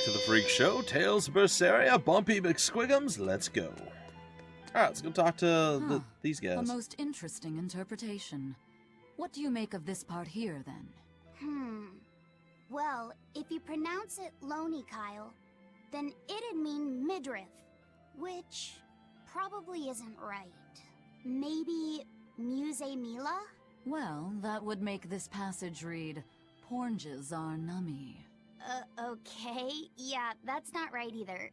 to the Phreak Show, Tales of Berseria, Bumpy McSquigums, let's go. Alright, let's go talk to these guys. A most interesting interpretation. What do you make of this part here, then? Well, if you pronounce it Loney Kyle, then it'd mean midriff, which probably isn't right. Maybe Muse Mila? Well, that would make this passage read, Pornges are nummy. Okay. Yeah, that's not right either.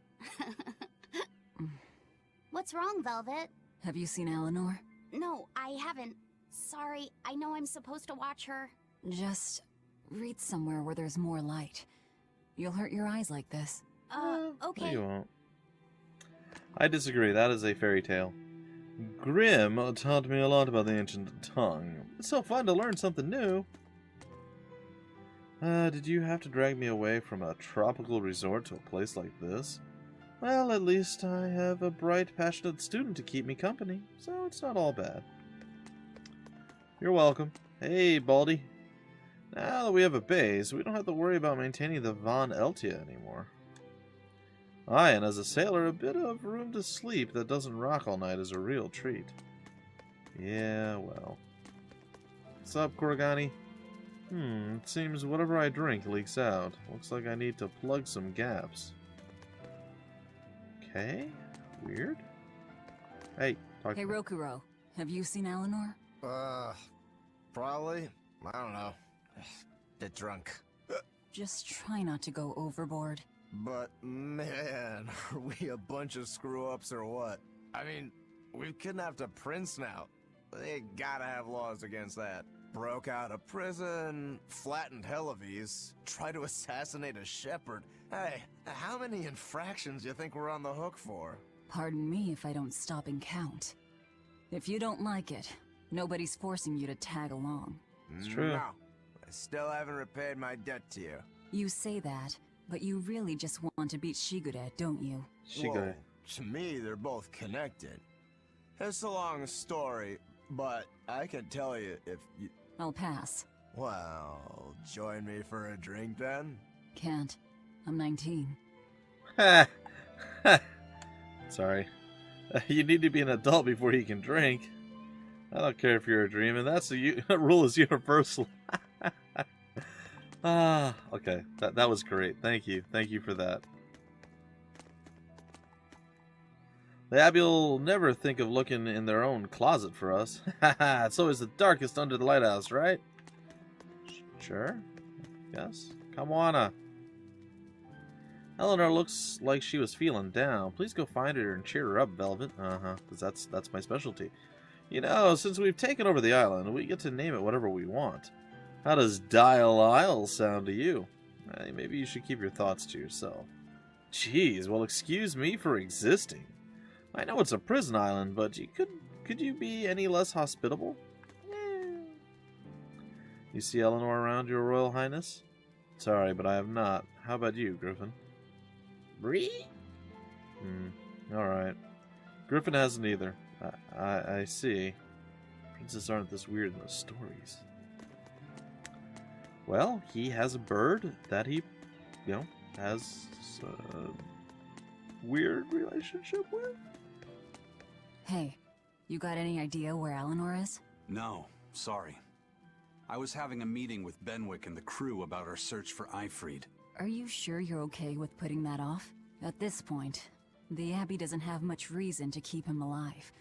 What's wrong, Velvet? Have you seen Eleanor? No, I haven't. Sorry, I know I'm supposed to watch her. Just read somewhere where there's more light. You'll hurt your eyes like this. Okay. No, you won't. I disagree. That is a fairy tale. Grimm taught me a lot about the ancient tongue. It's so fun to learn something new. Did you have to drag me away from a tropical resort to a place like this? Well, at least I have a bright, passionate student to keep me company, so it's not all bad. You're welcome. Hey, Baldy. Now that we have a base, we don't have to worry about maintaining the Von Eltia anymore. Aye, and as a sailor, a bit of room to sleep that doesn't rock all night is a real treat. Yeah, well. What's up, Korogani? It seems whatever I drink leaks out. Looks like I need to plug some gaps. Okay, weird. Hey, talk Hey, Rokuro, have you seen Eleanor? Probably. I don't know. Bit drunk. Just try not to go overboard. But, man, are we a bunch of screw-ups or what? I mean, we've kidnapped a prince now. They gotta have laws against that. Broke out of prison, flattened Helives, tried to assassinate a Shepard. Hey, how many infractions do you think we're on the hook for? Pardon me if I don't stop and count. If you don't like it, nobody's forcing you to tag along. It's true. No, I still haven't repaid my debt to you. You say that, but you really just want to beat Shigure, don't you? Shigure. Well, to me, they're both connected. It's a long story, but I can tell you if you... I'll pass. Well, join me for a drink then? Can't. I'm 19. Sorry. You need to be an adult before you can drink. I don't care if you're a dream, and that's the rule is universal. Okay. That was great. Thank you. Thank you for that. The Abbey will never think of looking in their own closet for us. It's always the darkest under the lighthouse, right? Sure. Yes. Come on. Eleanor looks like she was feeling down. Please go find her and cheer her up, Velvet. Because that's my specialty. You know, since we've taken over the island, we get to name it whatever we want. How does Dial Isle sound to you? Maybe you should keep your thoughts to yourself. Jeez, well, excuse me for existing. I know it's a prison island, but could you be any less hospitable? You see Eleanor around, Your Royal Highness? Sorry, but I have not. How about you, Griffin? Bree? Alright. Griffin hasn't either. I see. Princes aren't this weird in the stories. Well, he has a bird that he, has a weird relationship with. Hey, you got any idea where Eleanor is? No, sorry. I was having a meeting with Benwick and the crew about our search for Ifried. Are you sure you're okay with putting that off? At this point, the Abbey doesn't have much reason to keep him alive.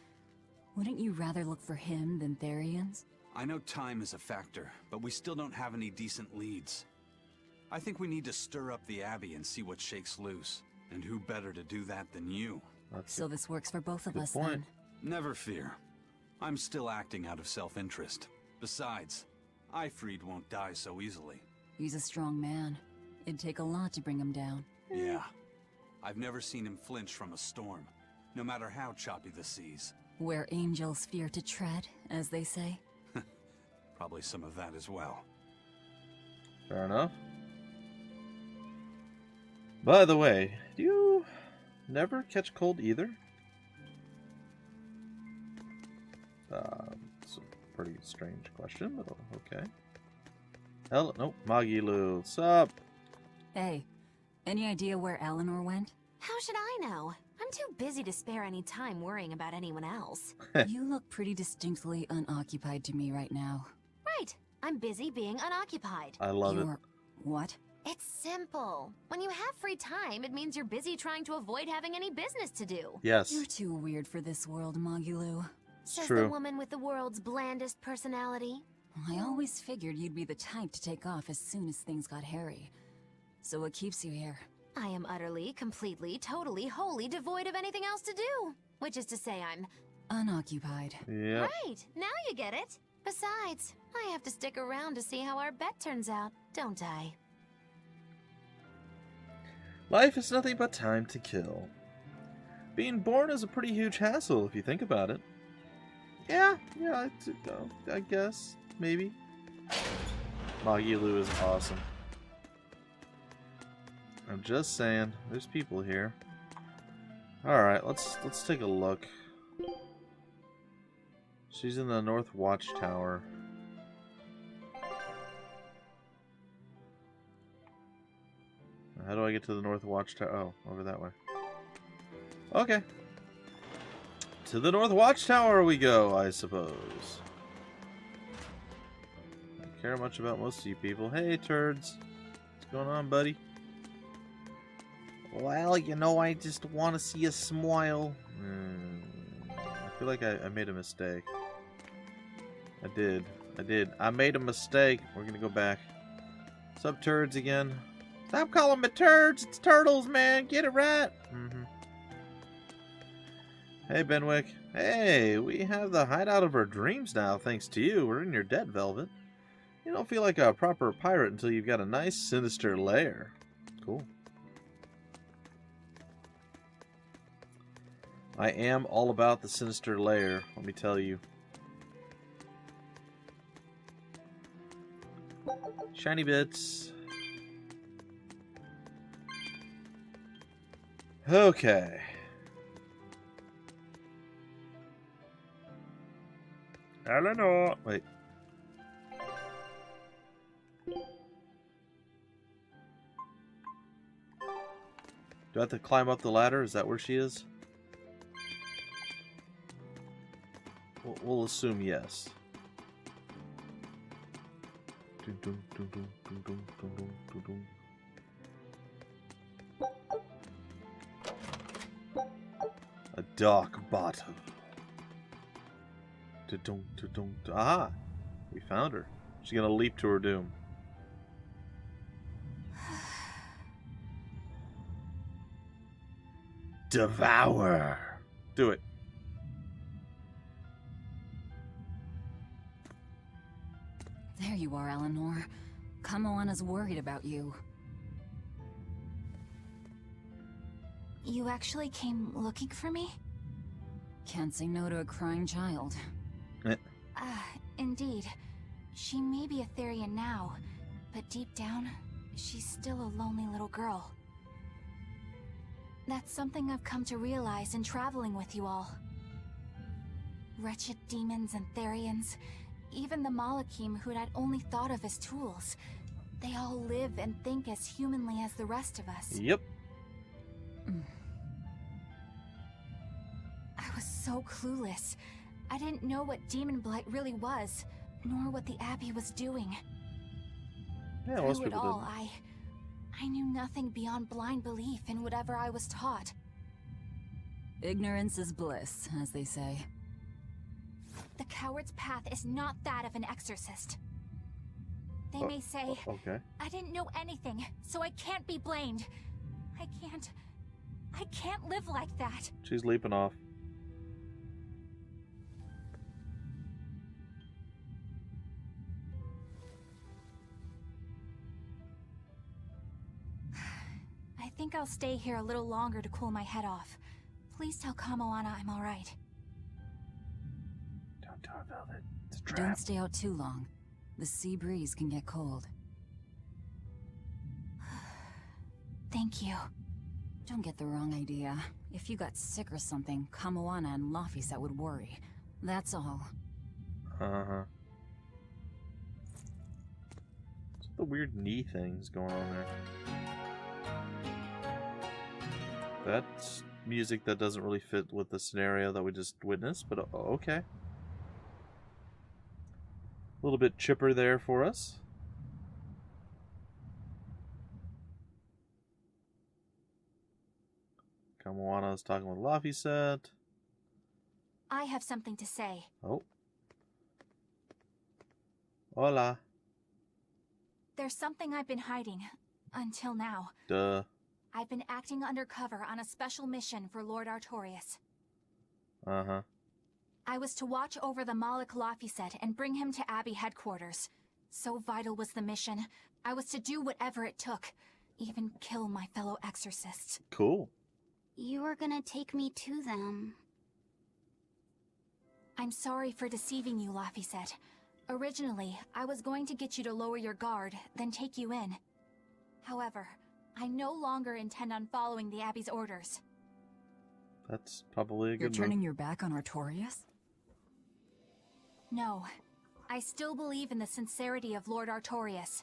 Wouldn't you rather look for him than Therions? I know time is a factor, but we still don't have any decent leads. I think we need to stir up the Abbey and see what shakes loose. And who better to do that than you? So this works for both of us point. then? Never fear. I'm still acting out of self-interest. Besides, Ifried won't die so easily. He's a strong man. It'd take a lot to bring him down. Yeah. I've never seen him flinch from a storm, no matter how choppy the seas. Where angels fear to tread, as they say. Probably some of that as well. Fair enough. By the way, do you never catch cold either? It's a pretty strange question, but okay. Nope, Magilu, what's up? Hey, Any idea where Eleanor went? How should I know? I'm too busy to spare any time worrying about anyone else. You look pretty distinctly unoccupied to me right now. Right. I'm busy being unoccupied. I love it. What? It's simple. When you have free time, it means you're busy trying to avoid having any business to do. Yes. You're too weird for this world, Magulu. Says true. the woman with the world's blandest personality. I always figured you'd be the type to take off as soon as things got hairy. So what keeps you here? I am utterly, completely, totally, wholly devoid of anything else to do. Which is to say I'm... Unoccupied. Yeah. Right, now you get it. Besides, I have to stick around to see how our bet turns out, don't I? Life is nothing but time to kill. Being born is a pretty huge hassle if you think about it. Yeah, I guess, maybe. Magulu is awesome. I'm just saying, there's people here. Alright, let's take a look. She's in the North Watchtower. How do I get to the North Watchtower? Oh, over that way. Okay. To the North Watchtower we go, I suppose. I don't care much about most of you people. Hey, turds. What's going on, buddy? Well, you know, I just want to see a smile. I feel like I made a mistake. I did. I made a mistake. We're gonna go back. What's up, turds again? Stop calling me turds. It's turtles, man. Get it right. Hey, Benwick. Hey, we have the hideout of our dreams now, thanks to you. We're in your debt, Velvet. You don't feel like a proper pirate until you've got a nice, sinister lair. Cool. I am all about the sinister lair, let me tell you. Shiny bits. Okay. Eleanor. Wait. Do I have to climb up the ladder? Is that where she is? We'll assume yes. A dark bottom. Aha! We found her. She's gonna leap to her doom. Devour! Do it. There you are, Eleanor. Kamoana's worried about you. You actually came looking for me? Can't say no to a crying child. Indeed. She may be a Therion now, but deep down, she's still a lonely little girl. That's something I've come to realize in traveling with you all. Wretched demons and Therions, even the Malakim who I'd only thought of as tools, they all live and think as humanly as the rest of us. Yep. I was so clueless. I didn't know what Demon Blight really was, nor what the Abbey was doing. Yeah, most Through it people all, didn't. I knew nothing beyond blind belief in whatever I was taught. Ignorance is bliss, as they say. The coward's path is not that of an exorcist. They may say, Okay. I didn't know anything, so I can't be blamed. I can't live like that. She's leaping off. I think I'll stay here a little longer to cool my head off. Please tell Kamoana I'm alright. Don't tell her, Velvet. It's a trap. Don't stay out too long. The sea breeze can get cold. Thank you. Don't get the wrong idea. If you got sick or something, Kamoana and Laphicet would worry. That's all. Uh-huh. What's the weird knee things going on there? That's music that doesn't really fit with the scenario that we just witnessed, but okay. A little bit chipper there for us. Kamawana's talking with Laphicet. I have something to say. Oh. Hola. There's something I've been hiding. Until now. Duh. I've been acting undercover on a special mission for Lord Artorias. Uh-huh. I was to watch over the Malik Laphicet and bring him to Abbey headquarters. So vital was the mission. I was to do whatever it took. Even kill my fellow exorcists. Cool. You were gonna take me to them. I'm sorry for deceiving you, Laphicet. Originally, I was going to get you to lower your guard, then take you in. However, I no longer intend on following the Abbey's orders. That's probably a You're good turning move. your back on Artorias? No. I still believe in the sincerity of Lord Artorias.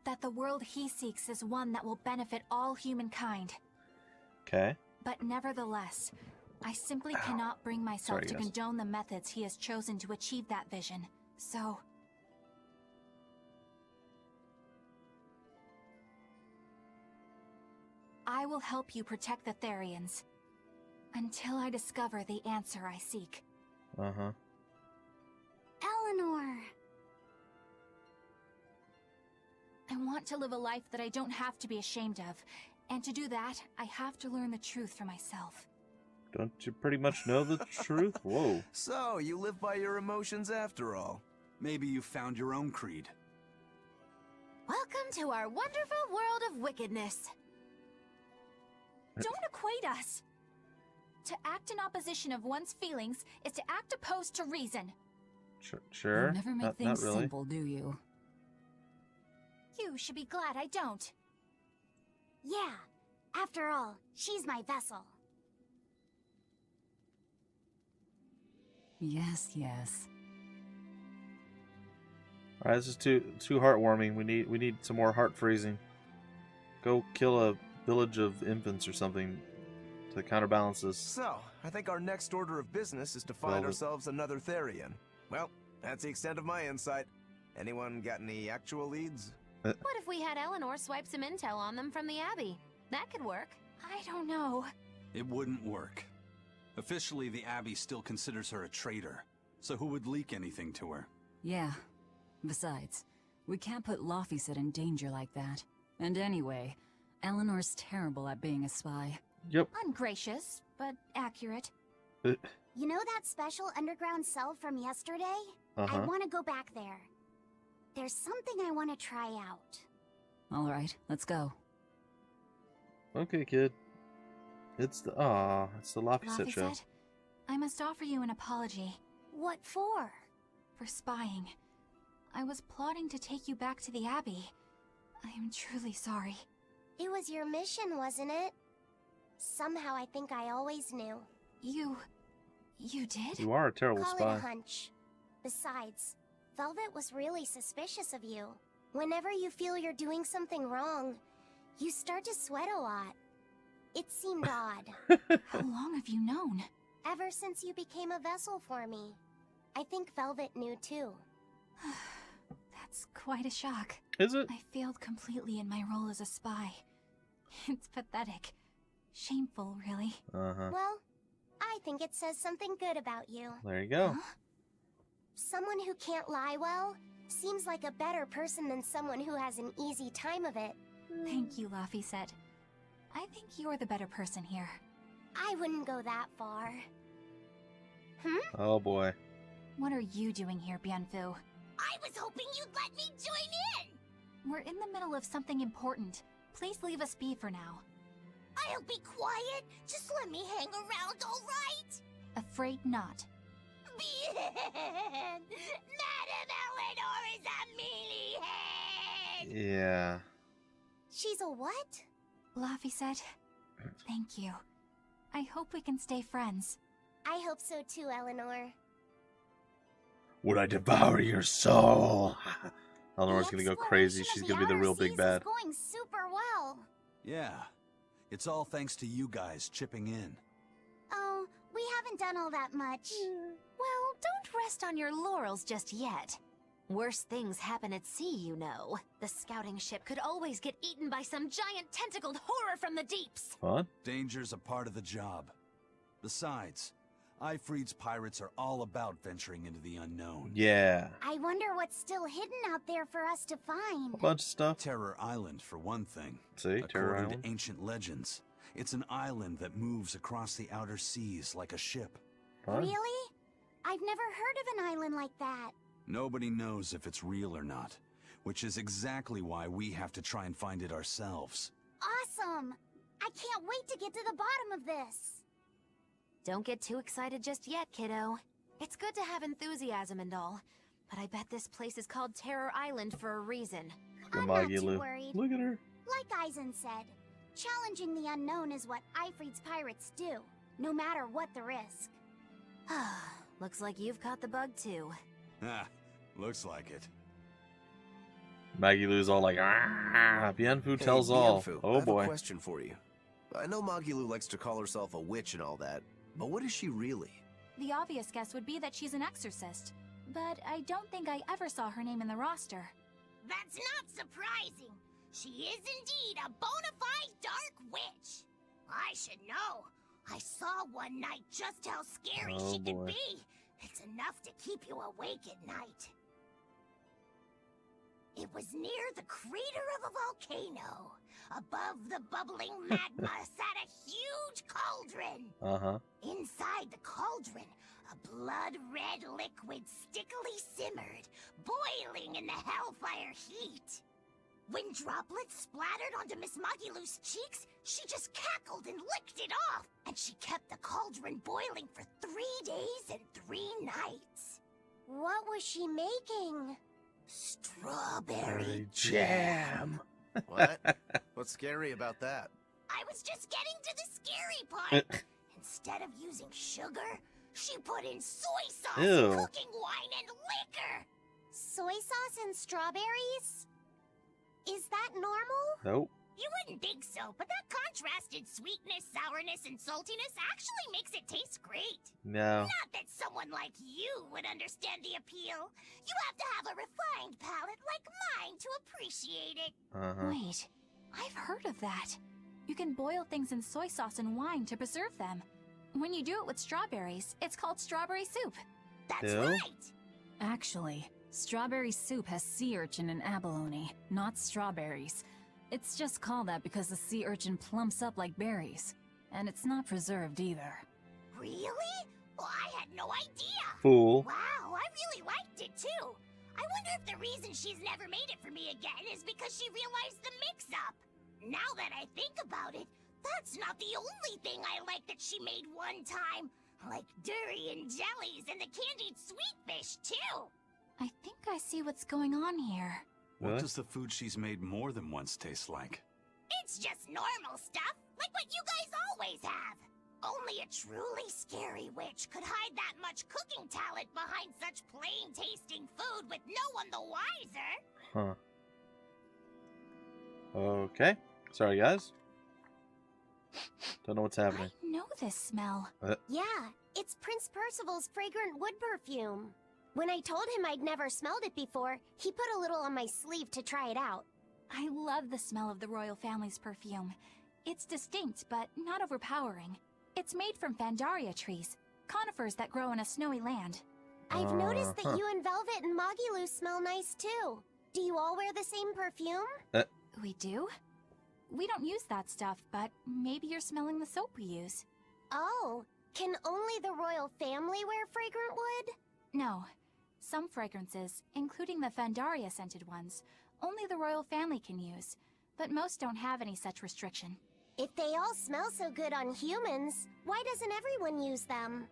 That the world he seeks is one that will benefit all humankind. Okay. But nevertheless, I simply cannot bring myself Sorry, to guys. condone the methods he has chosen to achieve that vision. So... I will help you protect the Therions. Until I discover the answer I seek. Uh-huh. Eleanor! I want to live a life that I don't have to be ashamed of. And to do that, I have to learn the truth for myself. Don't you pretty much know the truth? Whoa. So, you live by your emotions after all. Maybe you found your own creed. Welcome to our wonderful world of wickedness. Don't equate us! To act in opposition of one's feelings is to act opposed to reason. Sure. You never make Not things really. simple, do you? You should be glad I don't. Yeah, after all, she's my vessel. Yes, yes. Alright, this is too heartwarming. We need some more heart freezing. Go kill a village of infants or something to counterbalance this. So, I think our next order of business is to find Velvet. ourselves another Therion. Well, that's the extent of my insight. Anyone got any actual leads? What if we had Eleanor swipe some intel on them from the Abbey? That could work. I don't know. It wouldn't work. Officially, the Abbey still considers her a traitor. So who would leak anything to her? Yeah. Besides, we can't put Laphicet in danger like that. And anyway, Eleanor's terrible at being a spy. Yep. Ungracious, but accurate. You know that special underground cell from yesterday? I Uh-huh. want to go back there. There's something I want to try out. Alright, let's go. Okay, kid. It's the Laphicet show. Laphicet, I must offer you an apology What for? for spying. I was plotting to take you back to the Abbey. I am truly sorry. It was your mission, wasn't it? Somehow I think I always knew. You did? You are a terrible Call it spy. a hunch. Besides, Velvet was really suspicious of you. Whenever you feel you're doing something wrong, you start to sweat a lot. It seemed odd. How long have you known? Ever since you became a vessel for me. I think Velvet knew too. That's quite a shock. Is it? I failed completely in my role as a spy. It's pathetic. Shameful, really. Uh-huh. Well, I think it says something good about you. There you go. Huh? Someone who can't lie well seems like a better person than someone who has an easy time of it. Thank you, Laphicet. I think you're the better person here. I wouldn't go that far. Oh boy. What are you doing here, Bienfu? I was hoping you'd let me join in! We're in the middle of something important. Please leave us be for now. I'll be quiet. Just let me hang around, alright? Afraid not. Madam Eleanor is a mealyhead! Yeah. She's a what? Laphicet, thank you. I hope we can stay friends. I hope so too, Eleanor. Would I devour your soul? Eleanor's The gonna go crazy. exploration She's of gonna be the real outer big seas bad. is going super well. Yeah. It's all thanks to you guys chipping in. Oh, we haven't done all that much. Well, don't rest on your laurels just yet. Worse things happen at sea, you know. The scouting ship could always get eaten by some giant tentacled horror from the deeps. Fun? Danger's a part of the job. Besides, Ifreed's pirates are all about venturing into the unknown. Yeah. I wonder what's still hidden out there for us to find. A bunch of stuff. Terror Island, for one thing. See, Terror According Island. to ancient legends, it's an island that moves across the outer seas like a ship. Fun? Really? I've never heard of an island like that. Nobody knows if it's real or not, which is exactly why we have to try and find it ourselves. Awesome! I can't wait to get to the bottom of this. Don't get too excited just yet, kiddo. It's good to have enthusiasm and all, but I bet this place is called Terror Island for a reason. I'm not too Magalu. worried. Look at her. Like Eisen said, challenging the unknown is what Ifreed's pirates do, no matter what the risk. Looks like you've caught the bug too. Ah, looks like it. Maggie Lou's all like, ah, Bienfu tells all. Bienfu, I Oh have a boy. question for you. I know Magilu likes to call herself a witch and all that, but what is she really? The obvious guess would be that she's an exorcist, but I don't think I ever saw her name in the roster. That's not surprising. She is indeed a bona fide dark witch. I should know. I saw one night just how scary Oh, she can boy. be. It's enough to keep you awake at night. It was near the crater of a volcano. Above the bubbling magma sat a huge cauldron. Uh-huh. Inside the cauldron, a blood-red liquid stickily simmered, boiling in the hellfire heat. When droplets splattered onto Miss Magilu's cheeks, she just cackled and licked it off, and she kept the cauldron boiling for 3 days and 3 nights. What was she making? Strawberry jam. What? What's scary about that? I was just getting to the scary part. Instead of using sugar, she put in soy sauce, Ew. cooking wine, and liquor. Soy sauce and strawberries? Is that normal? Nope. You wouldn't think so, but that contrasted sweetness, sourness, and saltiness actually makes it taste great. No. Not that someone like you would understand the appeal. You have to have a refined palate like mine to appreciate it. Uh-huh. Wait, I've heard of that. You can boil things in soy sauce and wine to preserve them. When you do it with strawberries, it's called strawberry soup. That's Ew. right. Actually, strawberry soup has sea urchin and abalone, not strawberries. It's just called that because the sea urchin plumps up like berries. And it's not preserved either. Really? Well, I had no idea. Fool. Wow, I really liked it too. I wonder if the reason she's never made it for me again is because she realized the mix-up. Now that I think about it, that's not the only thing I like that she made one time. Like durian jellies and the candied sweet fish too. I think I see what's going on here. What Really? does the food she's made more than once taste like? It's just normal stuff, like what you guys always have. Only a truly scary witch could hide that much cooking talent behind such plain-tasting food with no one the wiser. Huh. Okay. Sorry, guys. Don't know what's happening. I know this smell. Yeah, it's Prince Percival's fragrant wood perfume. When I told him I'd never smelled it before, he put a little on my sleeve to try it out. I love the smell of the royal family's perfume. It's distinct, but not overpowering. It's made from Phandaria trees, conifers that grow in a snowy land. I've noticed Uh-huh. that you and Velvet and Magilu smell nice too. Do you all wear the same perfume? We do? We don't use that stuff, but maybe you're smelling the soap we use. Oh, can only the royal family wear fragrant wood? No. Some fragrances, including the Phandaria scented ones, only the royal family can use, but most don't have any such restriction. If they all smell so good on humans, why doesn't everyone use them?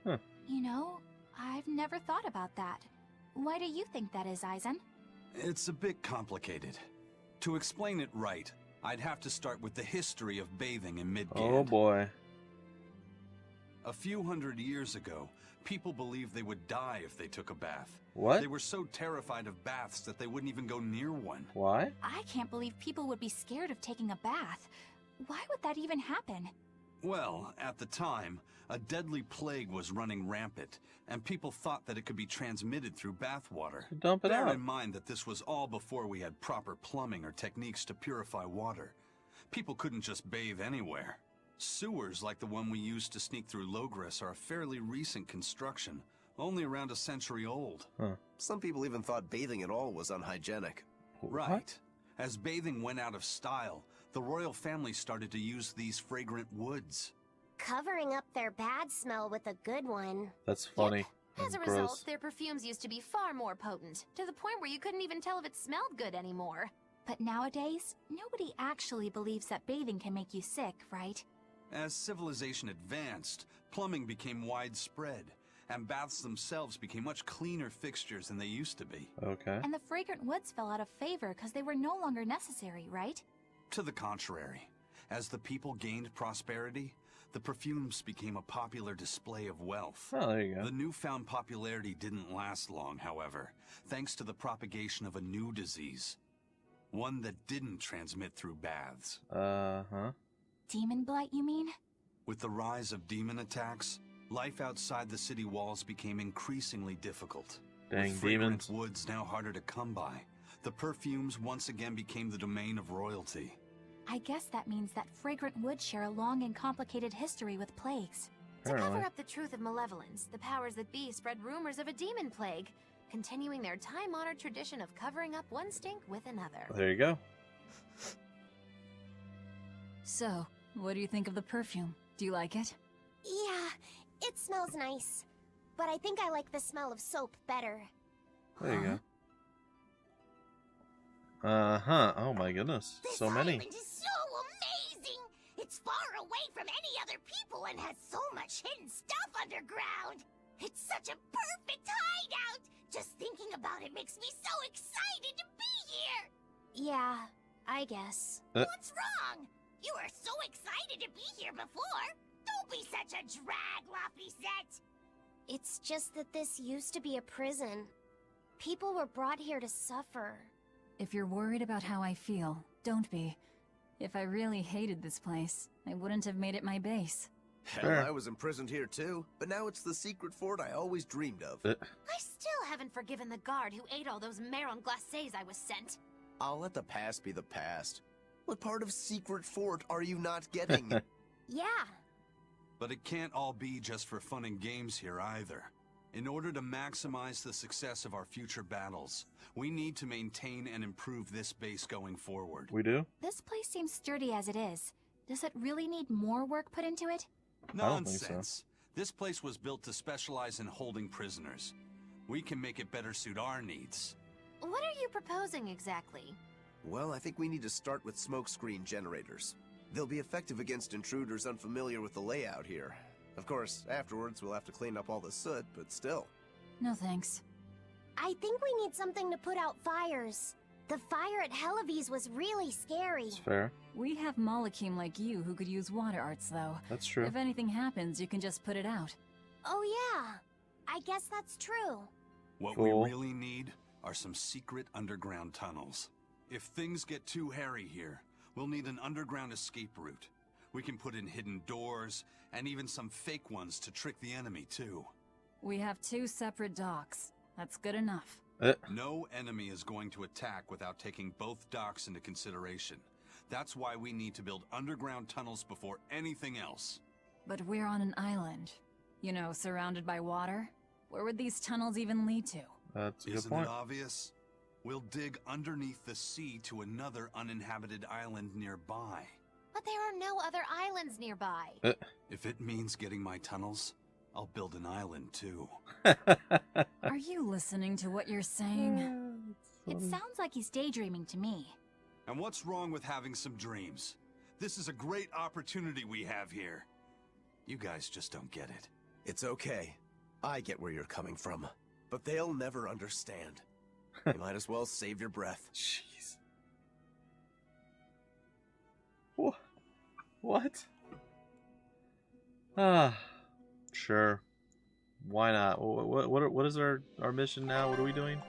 You know, I've never thought about that. Why do you think that is, Eisen? It's a bit complicated. To explain it right, I'd have to start with the history of bathing in Midgard. Oh boy. A few hundred years ago, people believed they would die if they took a bath. What? They were so terrified of baths that they wouldn't even go near one. Why? I can't believe people would be scared of taking a bath. Why would that even happen? Well, at the time, a deadly plague was running rampant, and people thought that it could be transmitted through bathwater. Dump it Bear out. in mind that this was all before we had proper plumbing or techniques to purify water. People couldn't just bathe anywhere. Sewers like the one we used to sneak through Logres are a fairly recent construction, only around a century old. Huh. Some people even thought bathing at all was unhygienic. Right. What? As bathing went out of style, the royal family started to use these fragrant woods. Covering up their bad smell with a good one. That's funny. As a and result, gross. their perfumes used to be far more potent, to the point where you couldn't even tell if it smelled good anymore. But nowadays, nobody actually believes that bathing can make you sick, right? As civilization advanced, plumbing became widespread, and baths themselves became much cleaner fixtures than they used to be. Okay. And the fragrant woods fell out of favor because they were no longer necessary, right? To the contrary, as the people gained prosperity, the perfumes became a popular display of wealth. Oh, there you go. The newfound popularity didn't last long, however, thanks to the propagation of a new disease. One that didn't transmit through baths. Uh-huh. Demon blight, you mean? With the rise of demon attacks, life outside the city walls became increasingly difficult. Dang With fragrant demons. woods now harder to come by, the perfumes once again became the domain of royalty. I guess that means that fragrant woods share a long and complicated history with plagues. To Apparently. cover up the truth of malevolence, the powers that be spread rumors of a demon plague, continuing their time-honored tradition of covering up one stink with another. There you go. So, what do you think of the perfume? Do you like it? Yeah, it smells nice. But I think I like the smell of soap better. There you Huh? go. Uh-huh. Oh my goodness. This So many. island is so amazing! It's far away from any other people and has so much hidden stuff underground! It's such a perfect hideout! Just thinking about it makes me so excited to be here! Yeah, I guess. What's wrong? You were so excited to be here before! Don't be such a drag, Laphicet! It's just that this used to be a prison. People were brought here to suffer. If you're worried about how I feel, don't be. If I really hated this place, I wouldn't have made it my base. Hell, Sure. I was imprisoned here too, but now it's the secret fort I always dreamed of. I still haven't forgiven the guard who ate all those marron glacés I was sent. I'll let the past be the past. What part of secret fort are you not getting? Yeah, But it can't all be just for fun and games here either. In order to maximize the success of our future battles, we need to maintain and improve this base going forward. We do? This place seems sturdy as it is. Does it really need more work put into it? I don't think so. Nonsense. This place was built to specialize in holding prisoners. We can make it better suit our needs. What are you proposing exactly? Well, I think we need to start with smokescreen generators. They'll be effective against intruders unfamiliar with the layout here. Of course, afterwards we'll have to clean up all the soot, but still. No thanks. I think we need something to put out fires. The fire at Helavi's was really scary. It's fair. We have Malakim like you who could use water arts, though. That's true. If anything happens, you can just put it out. Oh yeah, I guess that's true. What Cool. we really need are some secret underground tunnels. If things get too hairy here, we'll need an underground escape route. We can put in hidden doors, and even some fake ones to trick the enemy, too. We have 2 separate docks. That's good enough. No enemy is going to attack without taking both docks into consideration. That's why we need to build underground tunnels before anything else. But we're on an island. You know, surrounded by water. Where would these tunnels even lead to? That's a good Isn't point. it obvious? We'll dig underneath the sea to another uninhabited island nearby. But there are no other islands nearby. If it means getting my tunnels, I'll build an island too. Are you listening to what you're saying? It sounds like he's daydreaming to me. And what's wrong with having some dreams? This is a great opportunity we have here. You guys just don't get it. It's okay. I get where you're coming from. But they'll never understand. You might as well save your breath. Jeez. What? Ah, sure. Why not? What is our mission now? What are we doing?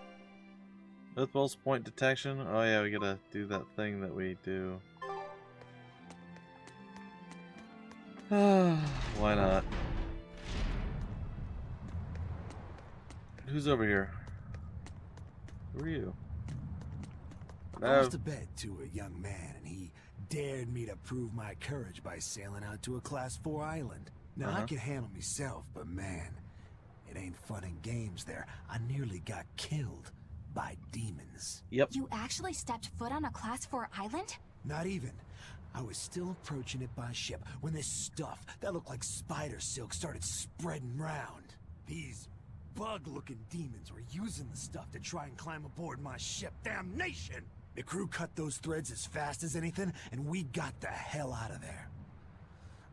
Earthpulse point detection. Oh yeah, we gotta do that thing that we do. Why not? Who's over here? Who are you? I lost a bet to a young man, and he dared me to prove my courage by sailing out to a Class 4 island. Now, I can handle myself, but man, it ain't fun and games there. I nearly got killed by demons. Yep. You actually stepped foot on a Class 4 island? Not even. I was still approaching it by ship when this stuff that looked like spider silk started spreading round. These bug-looking demons were using the stuff to try and climb aboard my ship. Damnation! The crew cut those threads as fast as anything, and we got the hell out of there.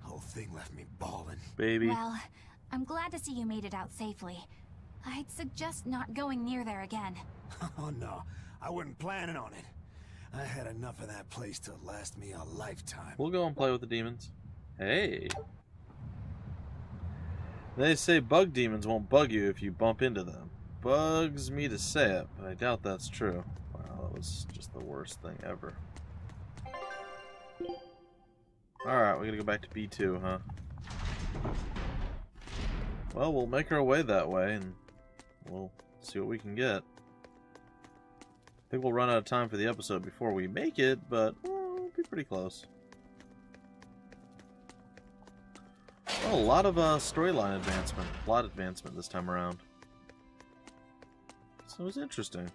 The whole thing left me bawling. Baby. Well, I'm glad to see you made it out safely. I'd suggest not going near there again. Oh no, I wasn't planning on it. I had enough of that place to last me a lifetime. We'll go and play with the demons. Hey. They say bug demons won't bug you if you bump into them. Bugs me to say it, but I doubt that's true. Wow, that was just the worst thing ever. Alright, we're gonna go back to B2, huh? Well, we'll make our way that way, and we'll see what we can get. I think we'll run out of time for the episode before we make it, but we'll be pretty close. Well, a lot of storyline advancement, plot advancement this time around. So it was interesting.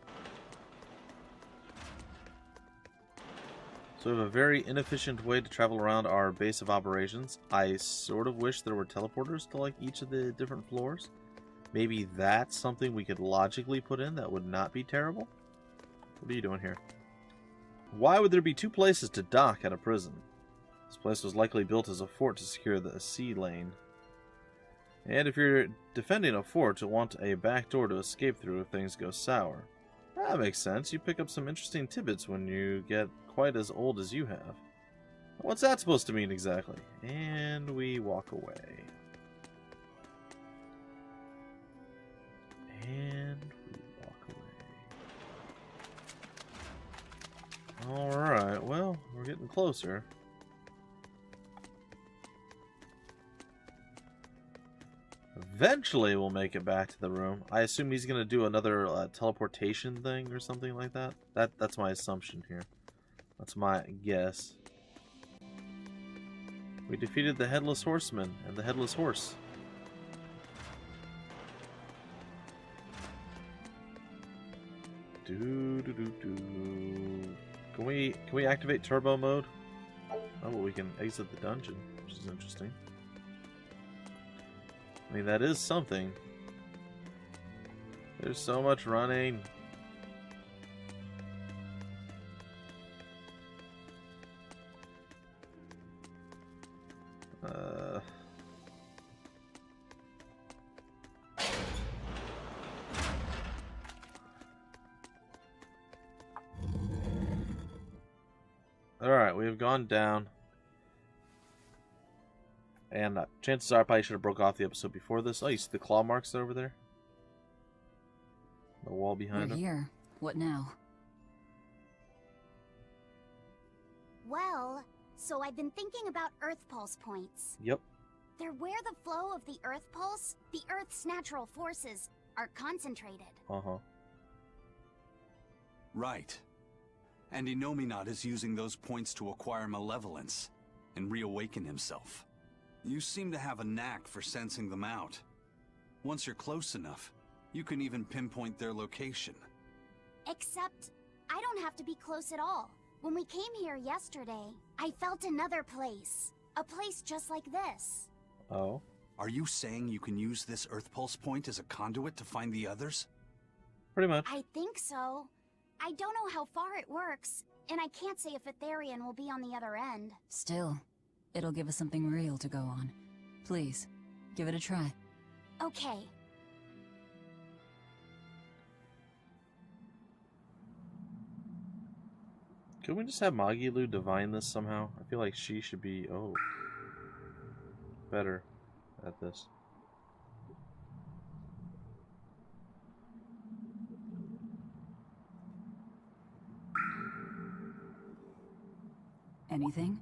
So we have a very inefficient way to travel around our base of operations. I sort of wish there were teleporters to like each of the different floors. Maybe that's something we could logically put in that would not be terrible. What are you doing here? Why would there be two places to dock at a prison? This place was likely built as a fort to secure the sea lane. And if you're defending a fort, you'll want a back door to escape through if things go sour. That makes sense. You pick up some interesting tidbits when you get quite as old as you have. What's that supposed to mean exactly? And we walk away. And we walk away. Alright, well, we're getting closer. Eventually we'll make it back to the room. I assume he's going to do another teleportation thing or something like that. That's my assumption here. That's my guess. We defeated the Headless Horseman and the Headless Horse. Can we activate turbo mode? Oh, well, we can exit the dungeon, which is interesting. I mean, that is something. There's so much running. Alright, we have gone down. And chances are I probably should have broke off the episode before this. Oh, you see the claw marks over there? The wall behind them. We're here. What now? Well, so I've been thinking about Earth Pulse points. Yep. They're where the flow of the Earth Pulse, the Earth's natural forces, are concentrated. Uh-huh. Right. And Innominat is using those points to acquire malevolence and reawaken himself. You seem to have a knack for sensing them out. Once you're close enough, you can even pinpoint their location. Except, I don't have to be close at all. When we came here yesterday, I felt another place. A place just like this. Oh. Are you saying you can use this Earth Pulse point as a conduit to find the others? Pretty much. I think so. I don't know how far it works, and I can't say if a Therion will be on the other end. Still, it'll give us something real to go on. Please, give it a try. Okay. Can we just have Magilu divine this somehow? I feel like she should be, better at this. Anything?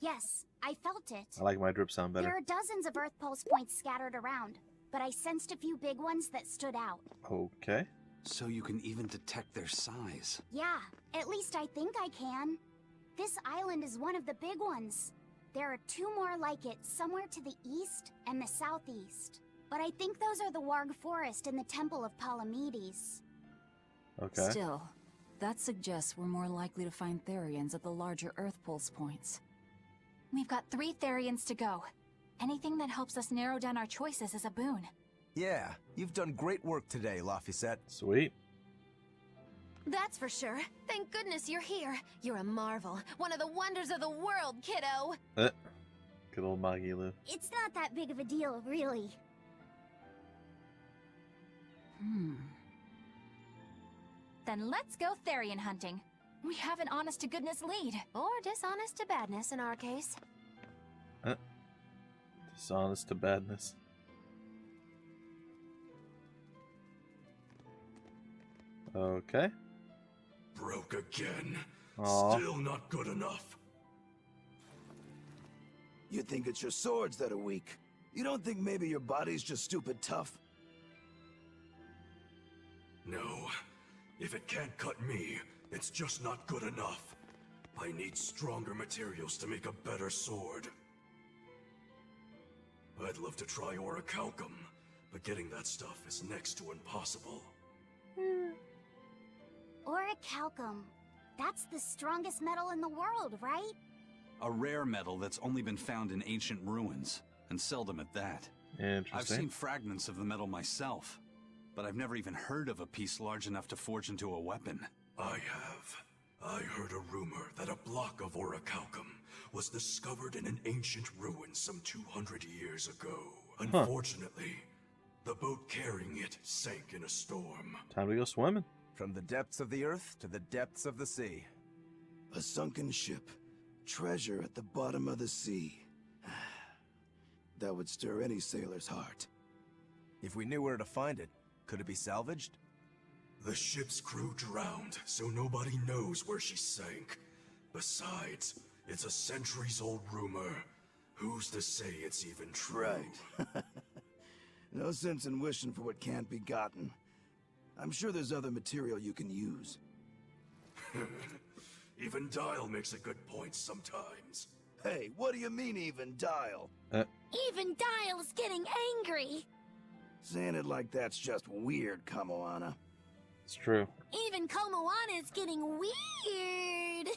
Yes, I felt it. I like my drip sound better. There are dozens of Earth Pulse points scattered around, but I sensed a few big ones that stood out. Okay. So you can even detect their size. Yeah, at least I think I can. This island is one of the big ones. There are 2 more like it somewhere to the east and the southeast. But I think those are the Warg Forest and the Temple of Palamedes. Okay. Still, that suggests we're more likely to find Therions at the larger Earth Pulse points. We've got 3 Therions to go. Anything that helps us narrow down our choices is a boon. Yeah, you've done great work today, Laphicet. Sweet. That's for sure. Thank goodness you're here. You're a marvel. One of the wonders of the world, kiddo. Good old Magilu. It's not that big of a deal, really. Then let's go Therion hunting. We have an honest-to-goodness lead. Or dishonest to badness in our case. Dishonest to badness. Okay. Broke again. Aw. Still not good enough. You think it's your swords that are weak. You don't think maybe your body's just stupid tough? No. If it can't cut me, it's just not good enough. I need stronger materials to make a better sword. I'd love to try orichalcum, but getting that stuff is next to impossible. Orichalcum. That's the strongest metal in the world, right? A rare metal that's only been found in ancient ruins, and seldom at that. Interesting. I've seen fragments of the metal myself, but I've never even heard of a piece large enough to forge into a weapon. I have. I heard a rumor that a block of orichalcum was discovered in an ancient ruin some 200 years ago. Unfortunately, the boat carrying it sank in a storm. Time to go swimming. From the depths of the earth to the depths of the sea. A sunken ship. Treasure at the bottom of the sea. That would stir any sailor's heart. If we knew where to find it, could it be salvaged? The ship's crew drowned, so nobody knows where she sank. Besides, it's a centuries-old rumor. Who's to say it's even true? Right. No sense in wishing for what can't be gotten. I'm sure there's other material you can use. Even Dial makes a good point sometimes. Hey, what do you mean, even Dial? Even Dial's getting angry. Saying it like that's just weird, Kamoana. It's true. Even Komoana's getting weird.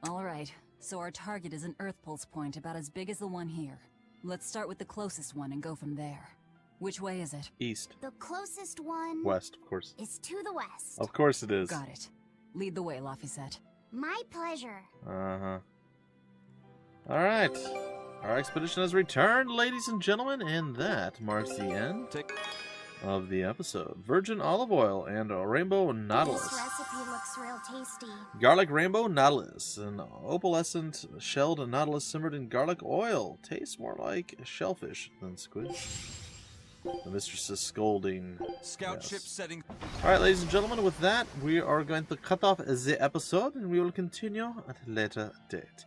Alright, so our target is an Earth Pulse point about as big as the one here. Let's start with the closest one and go from there. Which way is it? East. The closest one West, of course. is to the west. Of course it is. Got it. Lead the way, Laphicet. My pleasure. Uh-huh. Alright. Our expedition has returned, ladies and gentlemen, and that marks the end of the episode. Virgin olive oil and a rainbow nautilus. This recipe looks real tasty. Garlic rainbow nautilus. An opalescent shelled nautilus simmered in garlic oil. Tastes more like shellfish than squid. The mistress is scolding. Scout ship setting. Alright, ladies and gentlemen, with that, we are going to cut off the episode, and we will continue at a later date.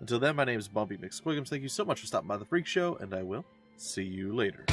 Until then, my name is Bumpy McSquigums. Thank you so much for stopping by the Phreak Show, and I will see you later.